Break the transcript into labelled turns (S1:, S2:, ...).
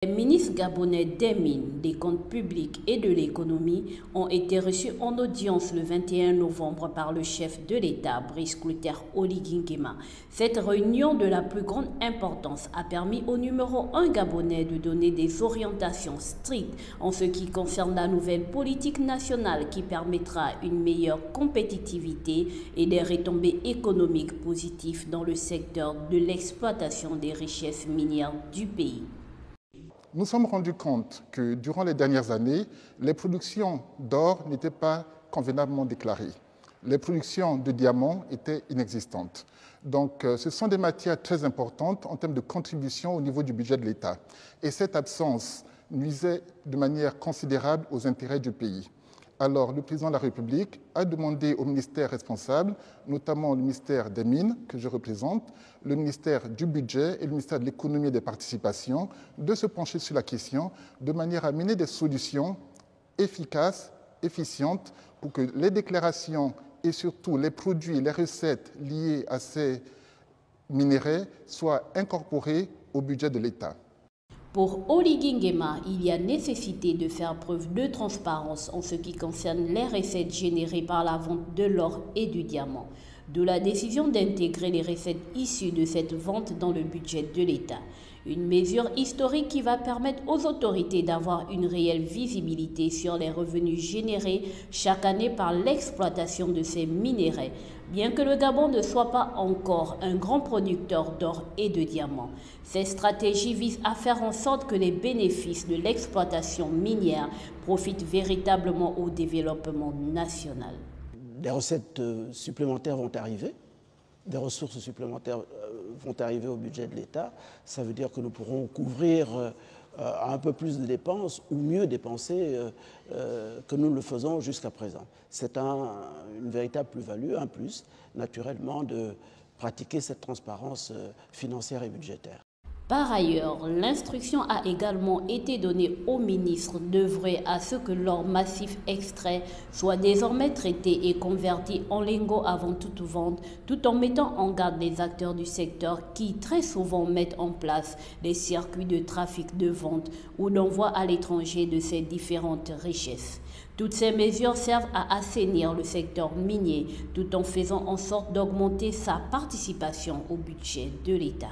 S1: Les ministres gabonais des Mines, des Comptes publics et de l'Économie ont été reçus en audience le 21 novembre par le chef de l'État, Brice Clotaire Oligui Nguema. Cette réunion de la plus grande importance a permis au numéro 1 gabonais de donner des orientations strictes en ce qui concerne la nouvelle politique nationale qui permettra une meilleure compétitivité et des retombées économiques positives dans le secteur de l'exploitation des richesses minières du pays.
S2: Nous nous sommes rendus compte que durant les dernières années, les productions d'or n'étaient pas convenablement déclarées. Les productions de diamants étaient inexistantes. Donc, ce sont des matières très importantes en termes de contribution au niveau du budget de l'État. Et cette absence nuisait de manière considérable aux intérêts du pays. Alors, le président de la République a demandé aux ministères responsables, notamment le ministère des Mines, que je représente, le ministère du Budget et le ministère de l'Économie et des Participations, de se pencher sur la question de manière à mener des solutions efficaces, efficientes, pour que les déclarations et surtout les produits et les recettes liées à ces minerais soient incorporés au budget de l'État.
S1: Pour Oligui Nguema, il y a nécessité de faire preuve de transparence en ce qui concerne les recettes générées par la vente de l'or et du diamant, d'où la décision d'intégrer les recettes issues de cette vente dans le budget de l'État. Une mesure historique qui va permettre aux autorités d'avoir une réelle visibilité sur les revenus générés chaque année par l'exploitation de ces minéraux, bien que le Gabon ne soit pas encore un grand producteur d'or et de diamants. Ces stratégies visent à faire en sorte que les bénéfices de l'exploitation minière profitent véritablement au développement national.
S3: Des recettes supplémentaires vont arriver, des ressources supplémentaires vont arriver au budget de l'État. Ça veut dire que nous pourrons couvrir un peu plus de dépenses ou mieux dépenser que nous le faisons jusqu'à présent. C'est une véritable plus-value, un plus, naturellement, de pratiquer cette transparence financière et budgétaire.
S1: Par ailleurs, l'instruction a également été donnée aux ministres d'œuvrer à ce que l'or massif extrait soit désormais traité et converti en lingots avant toute vente, tout en mettant en garde les acteurs du secteur qui très souvent mettent en place des circuits de trafic de vente ou d'envoi à l'étranger de ces différentes richesses. Toutes ces mesures servent à assainir le secteur minier tout en faisant en sorte d'augmenter sa participation au budget de l'État.